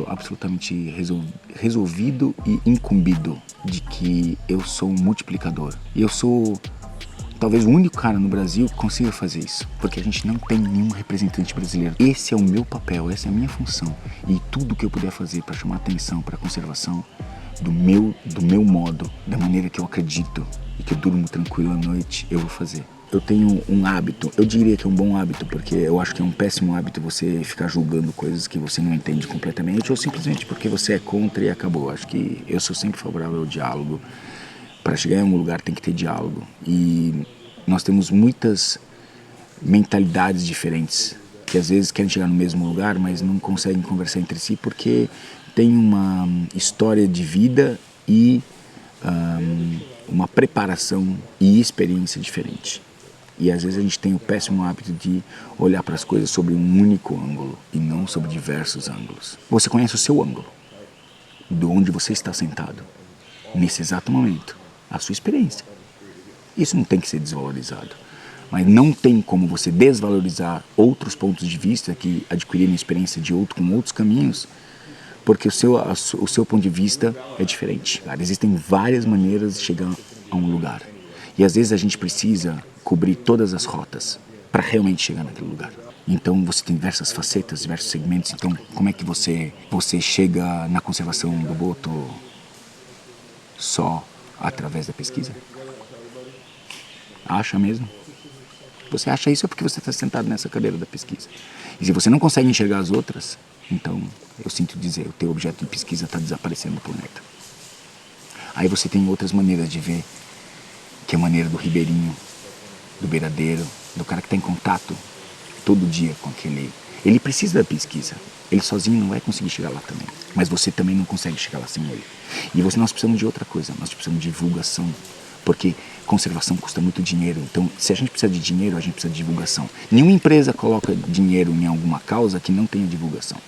absolutamente resolvido e incumbido de que eu sou um multiplicador. E eu sou talvez o único cara no Brasil que consiga fazer isso, porque a gente não tem nenhum representante brasileiro. Esse é o meu papel, essa é a minha função. E tudo que eu puder fazer para chamar atenção para a conservação do meu modo, da maneira que eu acredito e que eu durmo tranquilo à noite, eu vou fazer. Eu tenho um hábito, eu diria que é um bom hábito, porque eu acho que é um péssimo hábito você ficar julgando coisas que você não entende completamente ou simplesmente porque você é contra e acabou. Acho que eu sou sempre favorável ao diálogo. Para chegar em algum lugar tem que ter diálogo. E nós temos muitas mentalidades diferentes que às vezes querem chegar no mesmo lugar, mas não conseguem conversar entre si porque tem uma história de vida e uma preparação e experiência diferente. E às vezes a gente tem o péssimo hábito de olhar para as coisas sobre um único ângulo e não sobre diversos ângulos. Você conhece o seu ângulo, de onde você está sentado, nesse exato momento, a sua experiência. Isso não tem que ser desvalorizado. Mas não tem como você desvalorizar outros pontos de vista que adquiriram experiência com outros caminhos, porque o seu ponto de vista é diferente. Existem várias maneiras de chegar a um lugar. E às vezes a gente precisa cobrir todas as rotas para realmente chegar naquele lugar. Então você tem diversas facetas, diversos segmentos. Então como é que você chega na conservação do boto só através da pesquisa? Acha mesmo? Você acha isso é porque você está sentado nessa cadeira da pesquisa. E se você não consegue enxergar as outras, então eu sinto dizer, o teu objeto de pesquisa está desaparecendo do planeta. Aí você tem outras maneiras de ver, que é a maneira do ribeirinho, do beiradeiro, do cara que está em contato todo dia com aquele... Ele precisa da pesquisa. Ele sozinho não vai conseguir chegar lá também. Mas você também não consegue chegar lá sem ele. E nós precisamos de outra coisa. Nós precisamos de divulgação. Porque conservação custa muito dinheiro. Então, se a gente precisa de dinheiro, a gente precisa de divulgação. Nenhuma empresa coloca dinheiro em alguma causa que não tenha divulgação.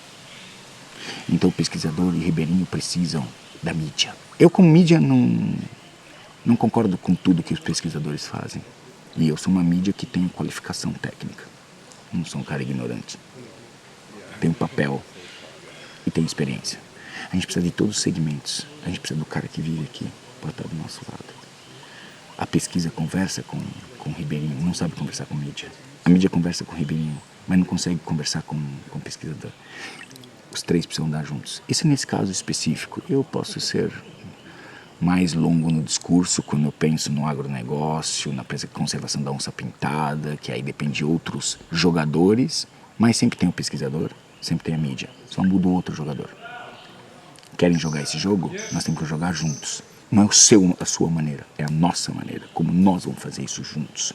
Então, o pesquisador e o ribeirinho precisam da mídia. Eu, como mídia, não concordo com tudo que os pesquisadores fazem. E eu sou uma mídia que tem qualificação técnica. Não sou um cara ignorante. Tenho papel e tenho experiência. A gente precisa de todos os segmentos. A gente precisa do cara que vive aqui, para estar do nosso lado. A pesquisa conversa com o ribeirinho, não sabe conversar com a mídia. A mídia conversa com o ribeirinho, mas não consegue conversar com o pesquisador. Os três precisam andar juntos. Esse nesse caso específico. Eu posso ser mais longo no discurso quando eu penso no agronegócio, na conservação da onça pintada, que aí depende de outros jogadores, mas sempre tem o pesquisador, sempre tem a mídia. Só muda o outro jogador. Querem jogar esse jogo? Nós temos que jogar juntos. Não é a sua maneira, é a nossa maneira, como nós vamos fazer isso juntos.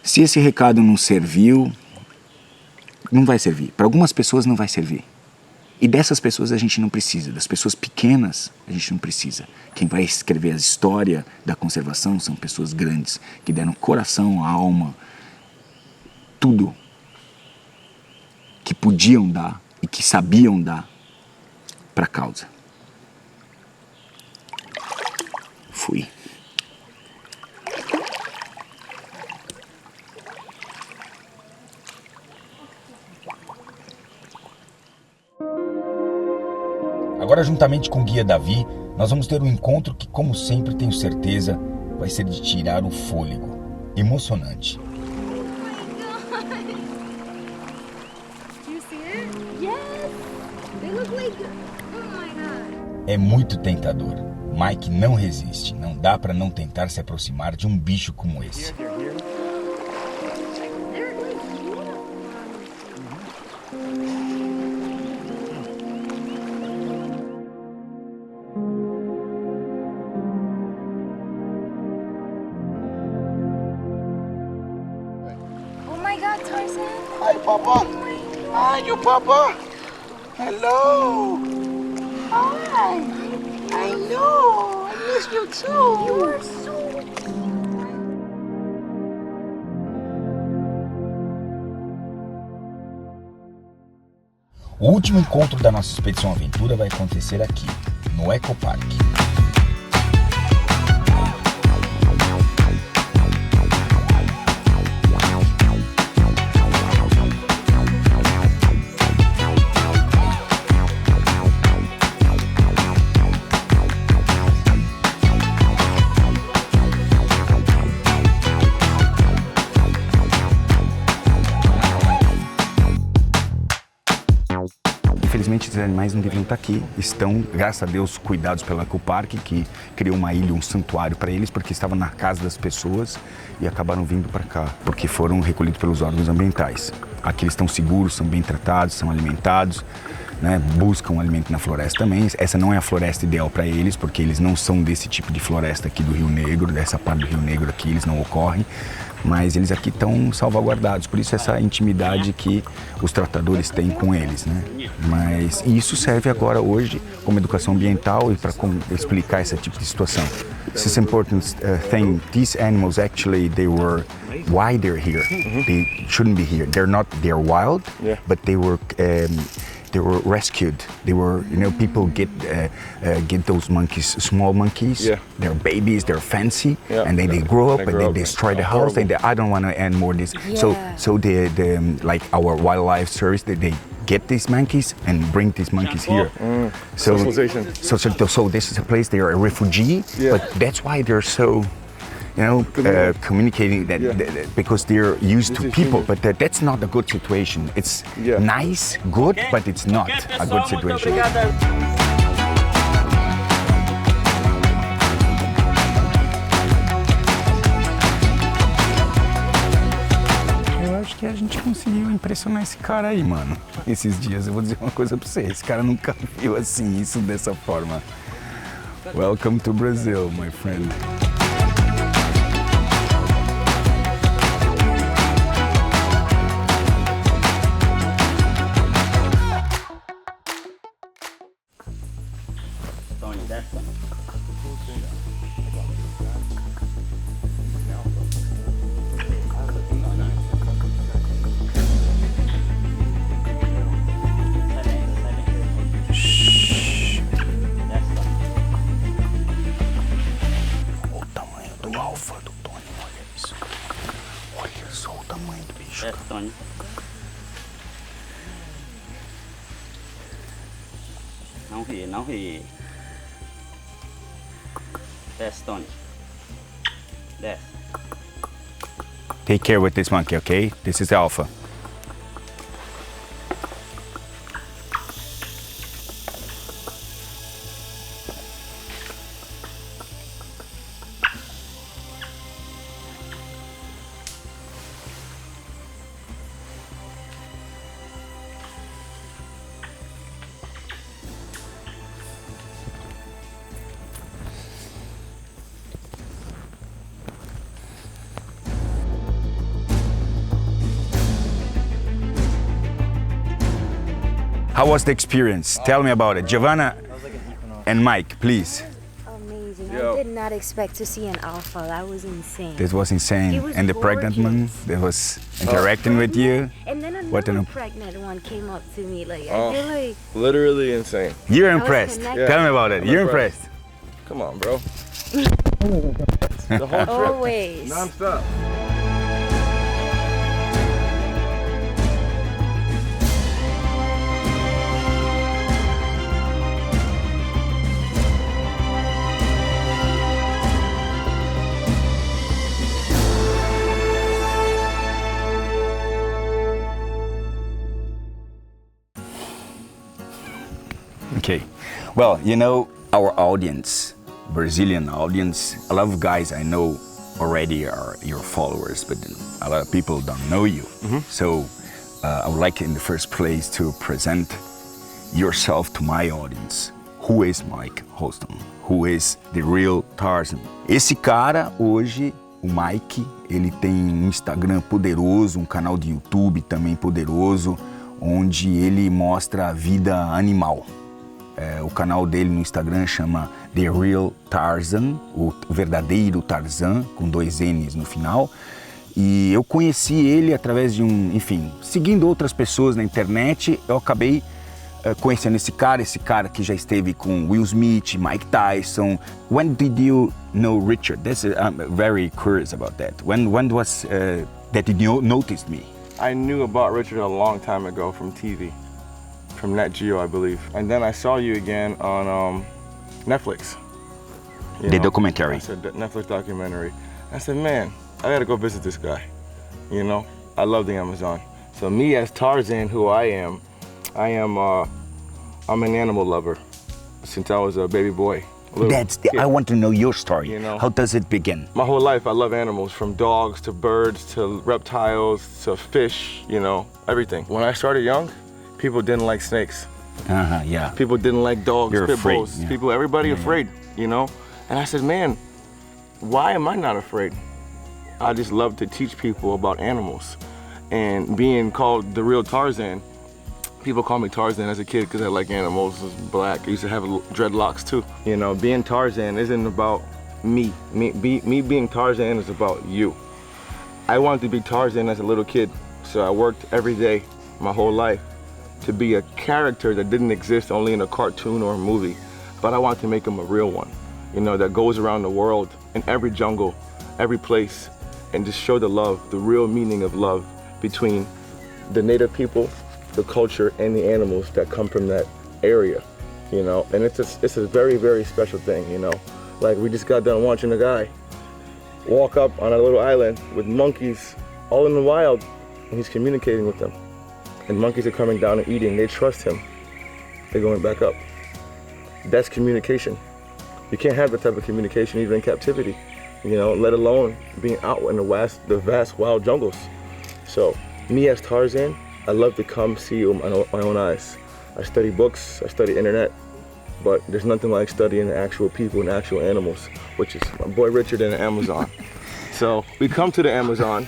Se esse recado não serviu, não vai servir. Para algumas pessoas não vai servir. E dessas pessoas a gente não precisa, das pessoas pequenas a gente não precisa. Quem vai escrever a história da conservação são pessoas grandes, que deram coração, alma, tudo que podiam dar e que sabiam dar para a causa. Fui. Agora, juntamente com o guia Davi, nós vamos ter um encontro que, como sempre, tenho certeza, vai ser de tirar o fôlego. Emocionante. É muito tentador. Mike não resiste. Não dá para não tentar se aproximar de um bicho como esse. Tarzan. Hi, Papa. Hi, you, Papa. Hello. Hi. I know. I miss you too. You are so... O último encontro da nossa Expedição Aventura vai acontecer aqui, no Ecoparque. infelizmente esses animais não deviam estar aqui. Estão, graças a Deus, cuidados pela Ecopark, que criou uma ilha, um santuário para eles, porque estavam na casa das pessoas e acabaram vindo para cá, porque foram recolhidos pelos órgãos ambientais. Aqui eles estão seguros, são bem tratados, são alimentados, né, buscam alimento na floresta também. Essa não é a floresta ideal para eles, porque eles não são desse tipo de floresta aqui do Rio Negro, dessa parte do Rio Negro aqui, eles não ocorrem, mas eles aqui estão salvaguardados, por isso essa intimidade que os tratadores têm com eles, né? Mas isso serve agora hoje como educação ambiental e para explicar esse tipo de situação. This is important thing. These animals actually why they're here. They shouldn't be here. They're wild, but they were rescued. They were, people get those monkeys, small monkeys. Yeah. They're babies. They're fancy, and then they grow up and they destroy the house. I don't want to end more this. Yeah. So the like our wildlife service, they get these monkeys and bring these monkeys here. So this is a place they are a refugee, but that's why they're so. Communicating that because they're used to people, but that's not a good situation. It's nice, good, but it's not a good situation. Eu acho que a gente conseguiu impressionar esse cara aí, mano. Esses dias eu vou dizer uma coisa pra você, esse cara nunca viu assim, isso dessa forma. Welcome to Brazil, my friend. Não ri. Desce, Tony. Desce. Take care with this monkey, okay? This is Alpha. How was the experience? Tell me about it. Giovanna and Mike, please. Amazing. I did not expect to see an alpha. That was insane. This was insane. It was and the pregnant one that was interacting with you. And then another pregnant one came up to me. Like, I feel like... Literally insane. You're impressed. Tell me about it. You're impressed. Come on, bro. The whole trip. Always. Non-stop. Okay, well, our audience, Brazilian audience, a lot of guys I know already are your followers, but a lot of people don't know you. So I would like in the first place to present yourself to my audience. Who is Mike Holston? Who is the real Tarzan? Esse cara hoje, o Mike, ele tem um Instagram poderoso, um canal de YouTube também poderoso, onde ele mostra a vida animal. O canal dele no Instagram chama The Real Tarzann, o verdadeiro Tarzan, com 2 N's no final. E eu conheci ele através de seguindo outras pessoas na internet, eu acabei conhecendo esse cara que já esteve com Will Smith, Mike Tyson. When did you know Richard? I'm very curious about that. When was that you noticed me? I knew about Richard a long time ago from TV. From Nat Geo, I believe. And then I saw you again on Netflix. The documentary. I said, Netflix documentary. I said, man, I gotta go visit this guy. I love the Amazon. So me as Tarzan, who I am I'm an animal lover since I was a baby boy. I want to know your story. You know? How does it begin? My whole life I love animals, from dogs to birds to reptiles to fish, you know, everything. When I started young, people didn't like snakes. Yeah. People didn't like dogs, You're pit afraid, bulls. yeah. Everybody afraid, you know? And I said, man, why am I not afraid? I just love to teach people about animals. And being called the real Tarzan, people call me Tarzan as a kid because I like animals. I was black. I used to have dreadlocks too. You know, being Tarzan isn't about me. Me being Tarzan is about you. I wanted to be Tarzan as a little kid, so I worked every day, my whole life, to be a character that didn't exist only in a cartoon or a movie. But I wanted to make him a real one, you know, that goes around the world, in every jungle, every place, and just show the love, the real meaning of love between the native people, the culture, and the animals that come from that area, you know. And it's a very, very special thing, you know. Like, we just got done watching a guy walk up on a little island with monkeys all in the wild, and he's communicating with them. And monkeys are coming down and eating. They trust him. They're going back up. That's communication. You can't have that type of communication even in captivity, you know, let alone being out in the vast wild jungles. So, me as Tarzan, I love to come see with my own eyes. I study books, I study internet, but there's nothing like studying actual people and actual animals, which is my boy Richard in the Amazon. So we come to the Amazon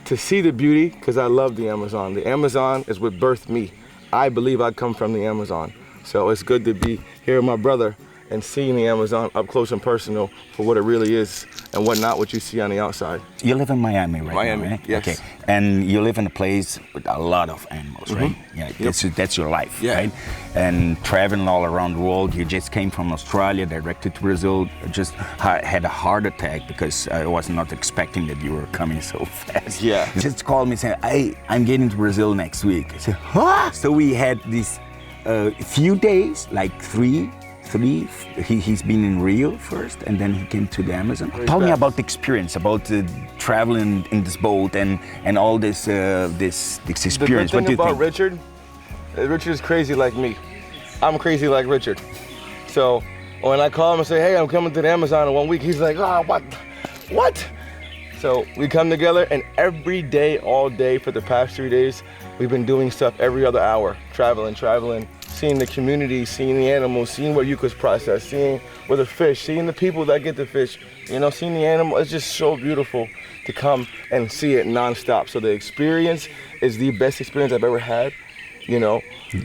to see the beauty, because I love the Amazon. The Amazon is what birthed me. I believe I come from the Amazon. So it's good to be here with my brother and seeing the Amazon up close and personal for what it really is and what you see on the outside. You live in Miami now, right? Yes. Okay. And you live in a place with a lot of animals, right? Yeah, that's your life, Yeah. right? And traveling all around the world. You just came from Australia, directed to Brazil. Just had a heart attack because I was not expecting that you were coming so fast. Yeah. You just called me saying, hey, I'm getting to Brazil next week. I said, huh? So we had these few days, like three. He's been in Rio first, and then he came to the Amazon. Tell me about the experience, about traveling in this boat and all this experience. The What do you thing about think? Richard is crazy like me. I'm crazy like Richard. So when I call him and say, hey, I'm coming to the Amazon in 1 week, he's like, oh, what? So we come together, and every day, all day for the past 3 days, we've been doing stuff every other hour, traveling, seeing the community, seeing the animals, seeing what you could process, seeing where the fish, seeing the people that get the fish, you know, seeing the animal. It's just so beautiful to come and see it nonstop. So the experience is the best experience I've ever had, you know,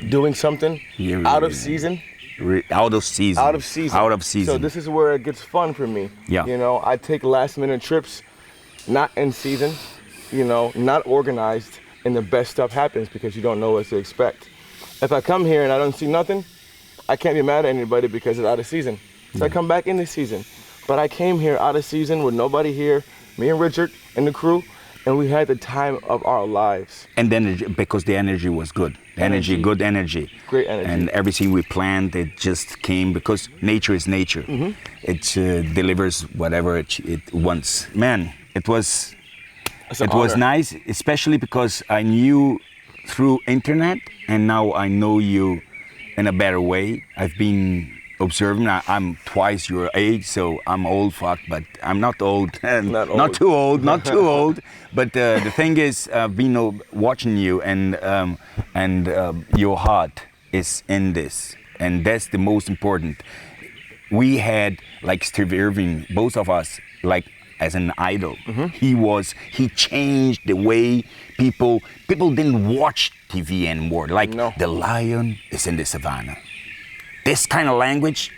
doing something out of season. Out of season. So this is where it gets fun for me. Yeah. You know, I take last minute trips, not in season, you know, not organized, and the best stuff happens because you don't know what to expect. If I come here and I don't see nothing, I can't be mad at anybody because it's out of season. So I come back in this season. But I came here out of season with nobody here, me and Richard and the crew, and we had the time of our lives. And then because the energy was good. Good energy. Great energy. And everything we planned, it just came because nature is nature. It delivers whatever it wants. Man, it was nice, especially because I knew through internet, and now I know you in a better way. I've been observing. I'm twice your age, so I'm old fuck, but I'm not old. Not too old. But the thing is, I've been watching you, and your heart is in this, and that's the most important. We had, like Steve Irwin, both of us, like as an idol. He changed the way people didn't watch TV anymore. Like the lion is in the savannah. This kind of language,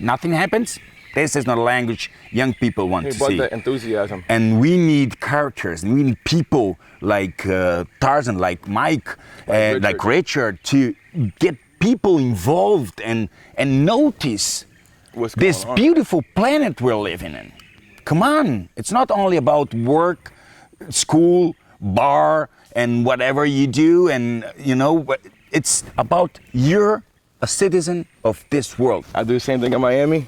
nothing happens. This is not a language young people want to see. That enthusiasm. And we need characters, and we need people like Tarzan, like Mike, like Richard, to get people involved and notice this beautiful planet we're living in. Come on, it's not only about work, school, bar, and whatever you do, and you know, it's about you're a citizen of this world. I do the same thing in Miami.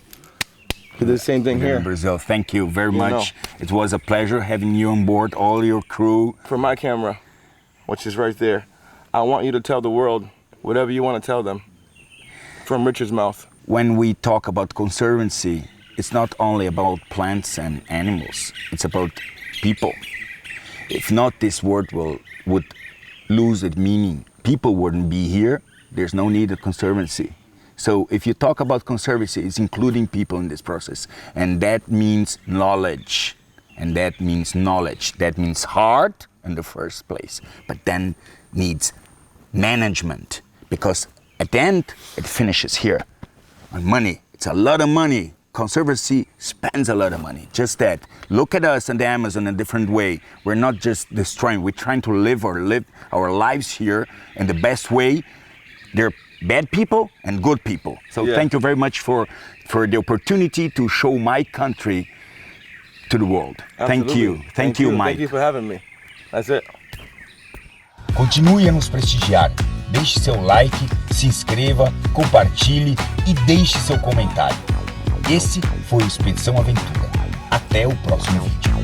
Do the same thing here in Brazil. Thank you very much. It was a pleasure having you on board, all your crew. For my camera, which is right there, I want you to tell the world whatever you want to tell them from Richard's mouth. When we talk about conservancy, it's not only about plants and animals, it's about people. If not, this word would lose its meaning. People wouldn't be here, there's no need of conservancy. So if you talk about conservancy, it's including people in this process. And that means knowledge. And that means knowledge. That means heart in the first place, but then needs management. Because at the end, it finishes here. On money, it's a lot of money. Conservancy spends a lot of money, just that. Look at us in the Amazon in a different way. We're not just destroying, we're trying to live our lives here in the best way. There are bad people and good people. So thank you very much for the opportunity to show my country to the world. Absolutely. Thank you, Mike. Thank you for having me. That's it. Continue a nos prestigiar. Deixe seu like, se inscreva, compartilhe e deixe seu comentário. Esse foi o Expedição Aventura. Até o próximo vídeo.